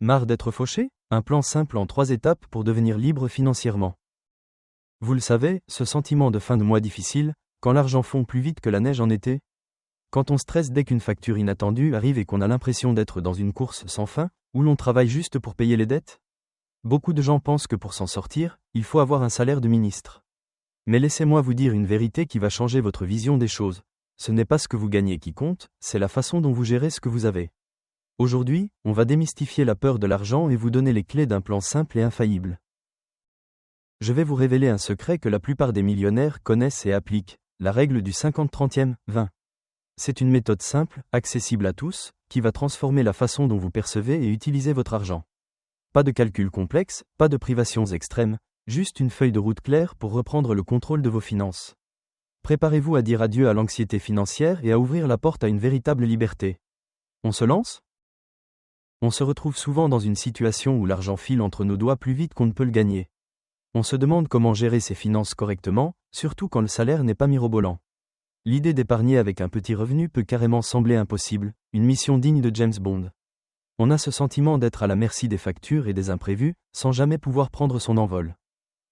Marre d'être fauché? Un plan simple en 3 étapes pour devenir libre financièrement. Vous le savez, ce sentiment de fin de mois difficile, quand l'argent fond plus vite que la neige en été? Quand on stresse dès qu'une facture inattendue arrive et qu'on a l'impression d'être dans une course sans fin, où l'on travaille juste pour payer les dettes? Beaucoup de gens pensent que pour s'en sortir, il faut avoir un salaire de ministre. Mais laissez-moi vous dire une vérité qui va changer votre vision des choses. Ce n'est pas ce que vous gagnez qui compte, c'est la façon dont vous gérez ce que vous avez. Aujourd'hui, on va démystifier la peur de l'argent et vous donner les clés d'un plan simple et infaillible. Je vais vous révéler un secret que la plupart des millionnaires connaissent et appliquent, la règle du 50-30e-20. C'est une méthode simple, accessible à tous, qui va transformer la façon dont vous percevez et utilisez votre argent. Pas de calcul complexe, pas de privations extrêmes, juste une feuille de route claire pour reprendre le contrôle de vos finances. Préparez-vous à dire adieu à l'anxiété financière et à ouvrir la porte à une véritable liberté. On se lance? On se retrouve souvent dans une situation où l'argent file entre nos doigts plus vite qu'on ne peut le gagner. On se demande comment gérer ses finances correctement, surtout quand le salaire n'est pas mirobolant. L'idée d'épargner avec un petit revenu peut carrément sembler impossible, une mission digne de James Bond. On a ce sentiment d'être à la merci des factures et des imprévus, sans jamais pouvoir prendre son envol.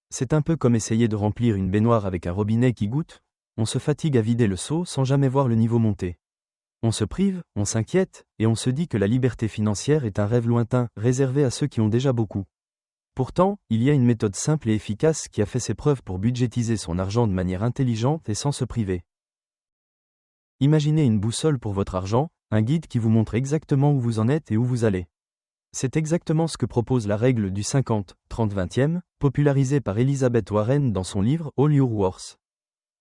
C'est un peu comme essayer de remplir une baignoire avec un robinet qui goutte, on se fatigue à vider le seau sans jamais voir le niveau monter. On se prive, on s'inquiète, et on se dit que la liberté financière est un rêve lointain, réservé à ceux qui ont déjà beaucoup. Pourtant, il y a une méthode simple et efficace qui a fait ses preuves pour budgétiser son argent de manière intelligente et sans se priver. Imaginez une boussole pour votre argent, un guide qui vous montre exactement où vous en êtes et où vous allez. C'est exactement ce que propose la règle du 50-30-20e, popularisée par Elizabeth Warren dans son livre All Your Worth.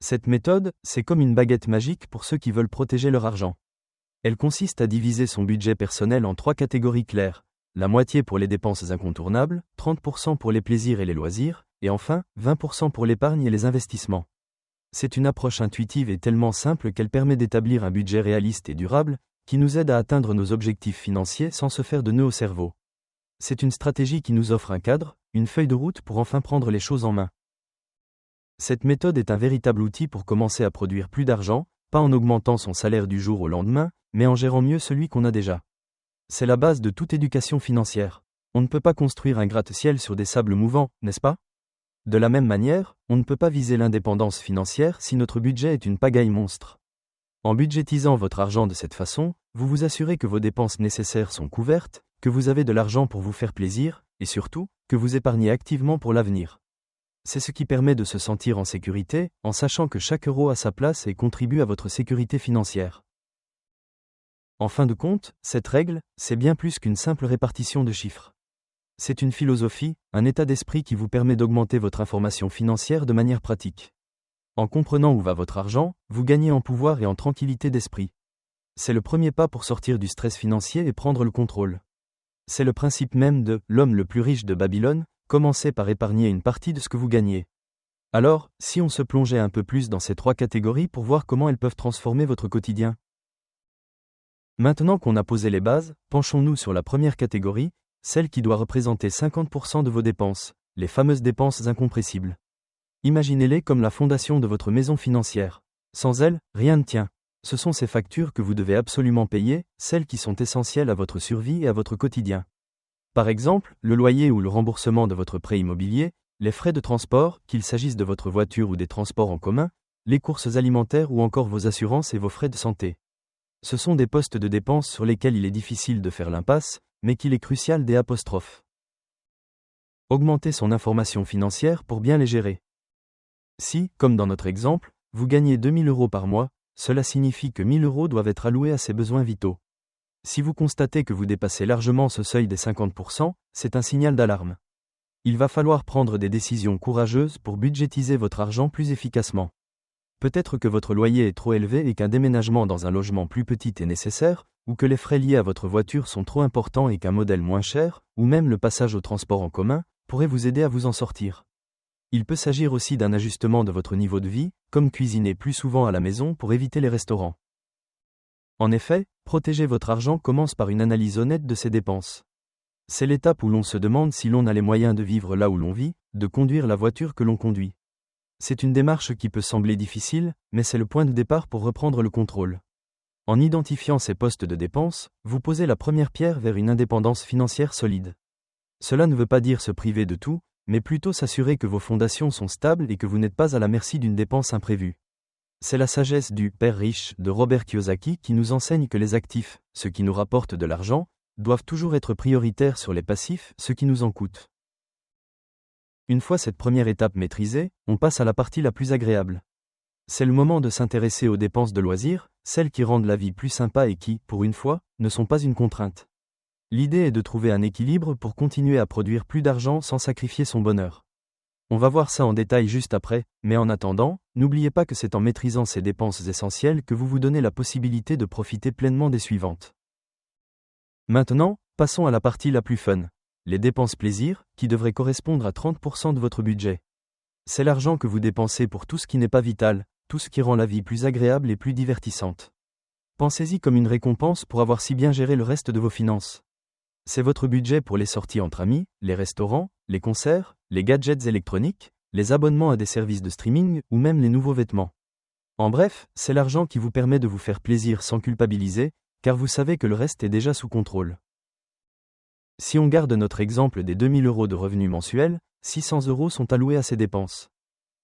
Cette méthode, c'est comme une baguette magique pour ceux qui veulent protéger leur argent. Elle consiste à diviser son budget personnel en 3 catégories claires, la moitié pour les dépenses incontournables, 30% pour les plaisirs et les loisirs, et enfin, 20% pour l'épargne et les investissements. C'est une approche intuitive et tellement simple qu'elle permet d'établir un budget réaliste et durable, qui nous aide à atteindre nos objectifs financiers sans se faire de nœuds au cerveau. C'est une stratégie qui nous offre un cadre, une feuille de route pour enfin prendre les choses en main. Cette méthode est un véritable outil pour commencer à produire plus d'argent, pas en augmentant son salaire du jour au lendemain, mais en gérant mieux celui qu'on a déjà. C'est la base de toute éducation financière. On ne peut pas construire un gratte-ciel sur des sables mouvants, n'est-ce pas? De la même manière, on ne peut pas viser l'indépendance financière si notre budget est une pagaille monstre. En budgétisant votre argent de cette façon, vous vous assurez que vos dépenses nécessaires sont couvertes, que vous avez de l'argent pour vous faire plaisir, et surtout, que vous épargnez activement pour l'avenir. C'est ce qui permet de se sentir en sécurité, en sachant que chaque euro a sa place et contribue à votre sécurité financière. En fin de compte, cette règle, c'est bien plus qu'une simple répartition de chiffres. C'est une philosophie, un état d'esprit qui vous permet d'augmenter votre information financière de manière pratique. En comprenant où va votre argent, vous gagnez en pouvoir et en tranquillité d'esprit. C'est le premier pas pour sortir du stress financier et prendre le contrôle. C'est le principe même de « l'homme le plus riche de Babylone », commencez par épargner une partie de ce que vous gagnez. Alors, si on se plongeait un peu plus dans ces 3 catégories pour voir comment elles peuvent transformer votre quotidien. Maintenant qu'on a posé les bases, penchons-nous sur la première catégorie, celle qui doit représenter 50% de vos dépenses, les fameuses dépenses incompressibles. Imaginez-les comme la fondation de votre maison financière. Sans elles, rien ne tient. Ce sont ces factures que vous devez absolument payer, celles qui sont essentielles à votre survie et à votre quotidien. Par exemple, le loyer ou le remboursement de votre prêt immobilier, les frais de transport, qu'il s'agisse de votre voiture ou des transports en commun, les courses alimentaires ou encore vos assurances et vos frais de santé. Ce sont des postes de dépenses sur lesquels il est difficile de faire l'impasse, mais qu'il est crucial d'apostrophe. Augmenter son information financière pour bien les gérer. Si, comme dans notre exemple, vous gagnez 2 000 € par mois, cela signifie que 1 000 € doivent être alloués à ces besoins vitaux. Si vous constatez que vous dépassez largement ce seuil des 50%, c'est un signal d'alarme. Il va falloir prendre des décisions courageuses pour budgétiser votre argent plus efficacement. Peut-être que votre loyer est trop élevé et qu'un déménagement dans un logement plus petit est nécessaire, ou que les frais liés à votre voiture sont trop importants et qu'un modèle moins cher, ou même le passage au transport en commun, pourrait vous aider à vous en sortir. Il peut s'agir aussi d'un ajustement de votre niveau de vie, comme cuisiner plus souvent à la maison pour éviter les restaurants. En effet, protéger votre argent commence par une analyse honnête de ses dépenses. C'est l'étape où l'on se demande si l'on a les moyens de vivre là où l'on vit, de conduire la voiture que l'on conduit. C'est une démarche qui peut sembler difficile, mais c'est le point de départ pour reprendre le contrôle. En identifiant ces postes de dépenses, vous posez la première pierre vers une indépendance financière solide. Cela ne veut pas dire se priver de tout, mais plutôt s'assurer que vos fondations sont stables et que vous n'êtes pas à la merci d'une dépense imprévue. C'est la sagesse du « Père riche » de Robert Kiyosaki qui nous enseigne que les actifs, ceux qui nous rapportent de l'argent, doivent toujours être prioritaires sur les passifs, ceux qui nous en coûtent. Une fois cette première étape maîtrisée, on passe à la partie la plus agréable. C'est le moment de s'intéresser aux dépenses de loisirs, celles qui rendent la vie plus sympa et qui, pour une fois, ne sont pas une contrainte. L'idée est de trouver un équilibre pour continuer à produire plus d'argent sans sacrifier son bonheur. On va voir ça en détail juste après, mais en attendant, n'oubliez pas que c'est en maîtrisant ces dépenses essentielles que vous vous donnez la possibilité de profiter pleinement des suivantes. Maintenant, passons à la partie la plus fun. Les dépenses plaisir, qui devraient correspondre à 30% de votre budget. C'est l'argent que vous dépensez pour tout ce qui n'est pas vital, tout ce qui rend la vie plus agréable et plus divertissante. Pensez-y comme une récompense pour avoir si bien géré le reste de vos finances. C'est votre budget pour les sorties entre amis, les restaurants, les concerts, les gadgets électroniques, les abonnements à des services de streaming ou même les nouveaux vêtements. En bref, c'est l'argent qui vous permet de vous faire plaisir sans culpabiliser, car vous savez que le reste est déjà sous contrôle. Si on garde notre exemple des 2000 € de revenus mensuels, 600 € sont alloués à ces dépenses.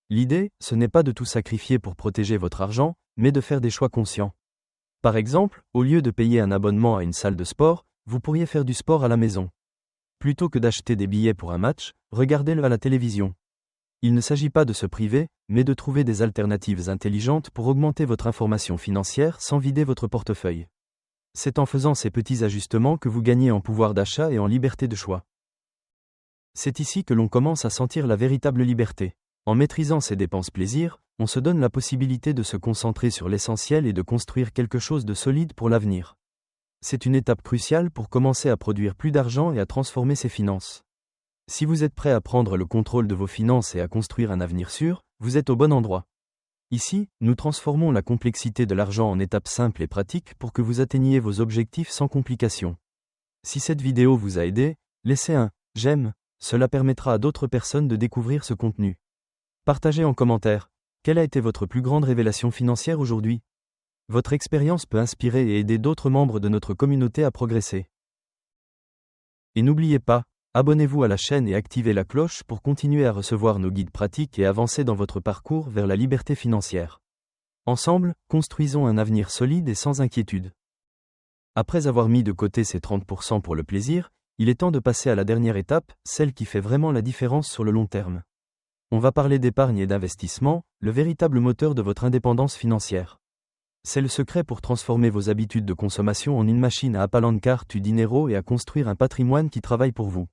L'idée, ce n'est pas de tout sacrifier pour protéger votre argent, mais de faire des choix conscients. Par exemple, au lieu de payer un abonnement à une salle de sport, vous pourriez faire du sport à la maison. Plutôt que d'acheter des billets pour un match, regardez-le à la télévision. Il ne s'agit pas de se priver, mais de trouver des alternatives intelligentes pour augmenter votre information financière sans vider votre portefeuille. C'est en faisant ces petits ajustements que vous gagnez en pouvoir d'achat et en liberté de choix. C'est ici que l'on commence à sentir la véritable liberté. En maîtrisant ces dépenses plaisir, on se donne la possibilité de se concentrer sur l'essentiel et de construire quelque chose de solide pour l'avenir. C'est une étape cruciale pour commencer à produire plus d'argent et à transformer ses finances. Si vous êtes prêt à prendre le contrôle de vos finances et à construire un avenir sûr, vous êtes au bon endroit. Ici, nous transformons la complexité de l'argent en étapes simples et pratiques pour que vous atteigniez vos objectifs sans complications. Si cette vidéo vous a aidé, laissez un « j'aime », cela permettra à d'autres personnes de découvrir ce contenu. Partagez en commentaire, quelle a été votre plus grande révélation financière aujourd'hui ? Votre expérience peut inspirer et aider d'autres membres de notre communauté à progresser. Et n'oubliez pas, abonnez-vous à la chaîne et activez la cloche pour continuer à recevoir nos guides pratiques et avancer dans votre parcours vers la liberté financière. Ensemble, construisons un avenir solide et sans inquiétude. Après avoir mis de côté ces 30% pour le plaisir, il est temps de passer à la dernière étape, celle qui fait vraiment la différence sur le long terme. On va parler d'épargne et d'investissement, le véritable moteur de votre indépendance financière. C'est le secret pour transformer vos habitudes de consommation en une machine à apalancar tu dinero et à construire un patrimoine qui travaille pour vous.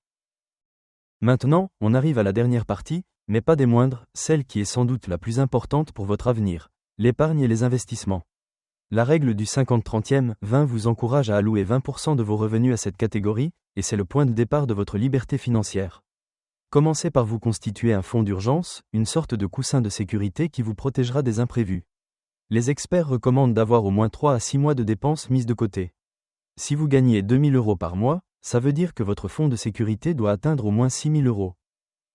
Maintenant, on arrive à la dernière partie, mais pas des moindres, celle qui est sans doute la plus importante pour votre avenir, l'épargne et les investissements. La règle du 50-30-20 vous encourage à allouer 20% de vos revenus à cette catégorie, et c'est le point de départ de votre liberté financière. Commencez par vous constituer un fonds d'urgence, une sorte de coussin de sécurité qui vous protégera des imprévus. Les experts recommandent d'avoir au moins 3 à 6 mois de dépenses mises de côté. Si vous gagnez 2000 € par mois, ça veut dire que votre fonds de sécurité doit atteindre au moins 6000 €.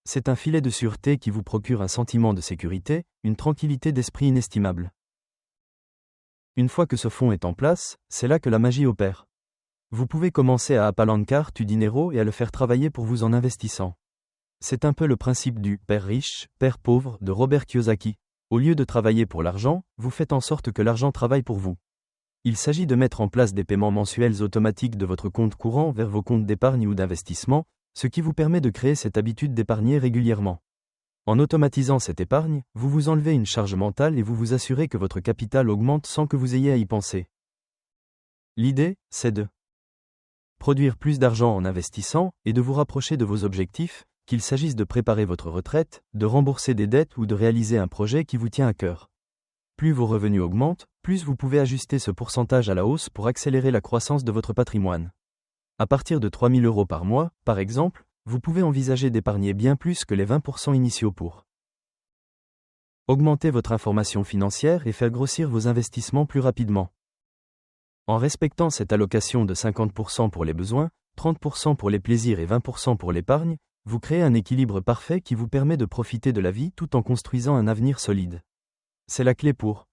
C'est un filet de sûreté qui vous procure un sentiment de sécurité, une tranquillité d'esprit inestimable. Une fois que ce fonds est en place, c'est là que la magie opère. Vous pouvez commencer à apalancar tu dinero et à le faire travailler pour vous en investissant. C'est un peu le principe du « Père riche, Père pauvre » de Robert Kiyosaki. Au lieu de travailler pour l'argent, vous faites en sorte que l'argent travaille pour vous. Il s'agit de mettre en place des paiements mensuels automatiques de votre compte courant vers vos comptes d'épargne ou d'investissement, ce qui vous permet de créer cette habitude d'épargner régulièrement. En automatisant cette épargne, vous vous enlevez une charge mentale et vous vous assurez que votre capital augmente sans que vous ayez à y penser. L'idée, c'est de produire plus d'argent en investissant et de vous rapprocher de vos objectifs, qu'il s'agisse de préparer votre retraite, de rembourser des dettes ou de réaliser un projet qui vous tient à cœur. Plus vos revenus augmentent, plus vous pouvez ajuster ce pourcentage à la hausse pour accélérer la croissance de votre patrimoine. À partir de 3000 € par mois, par exemple, vous pouvez envisager d'épargner bien plus que les 20% initiaux pour augmenter votre information financière et faire grossir vos investissements plus rapidement. En respectant cette allocation de 50% pour les besoins, 30% pour les plaisirs et 20% pour l'épargne, vous créez un équilibre parfait qui vous permet de profiter de la vie tout en construisant un avenir solide. C'est la clé pour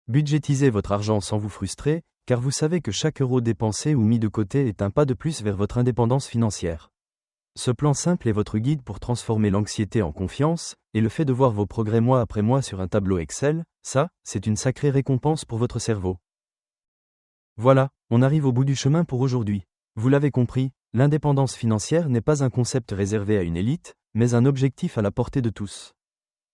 Budgétisez votre argent sans vous frustrer, car vous savez que chaque euro dépensé ou mis de côté est un pas de plus vers votre indépendance financière. Ce plan simple est votre guide pour transformer l'anxiété en confiance, et le fait de voir vos progrès mois après mois sur un tableau Excel, ça, c'est une sacrée récompense pour votre cerveau. Voilà, on arrive au bout du chemin pour aujourd'hui. Vous l'avez compris, l'indépendance financière n'est pas un concept réservé à une élite, mais un objectif à la portée de tous.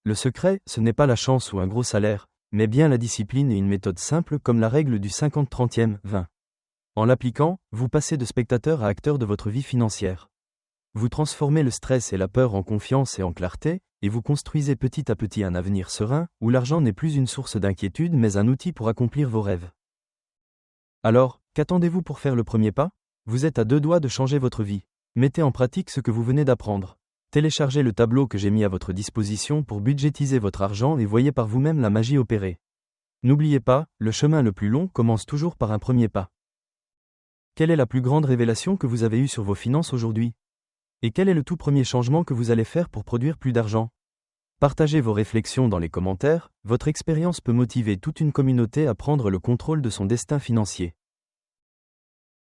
Le secret, ce n'est pas la chance ou un gros salaire, mais bien la discipline et une méthode simple comme la règle du 50-30-20. En l'appliquant, vous passez de spectateur à acteur de votre vie financière. Vous transformez le stress et la peur en confiance et en clarté, et vous construisez petit à petit un avenir serein, où l'argent n'est plus une source d'inquiétude mais un outil pour accomplir vos rêves. Alors, qu'attendez-vous pour faire le premier pas ? Vous êtes à 2 doigts de changer votre vie. Mettez en pratique ce que vous venez d'apprendre. Téléchargez le tableau que j'ai mis à votre disposition pour budgétiser votre argent et voyez par vous-même la magie opérer. N'oubliez pas, le chemin le plus long commence toujours par un premier pas. Quelle est la plus grande révélation que vous avez eue sur vos finances aujourd'hui ? Et quel est le tout premier changement que vous allez faire pour produire plus d'argent ? Partagez vos réflexions dans les commentaires, votre expérience peut motiver toute une communauté à prendre le contrôle de son destin financier.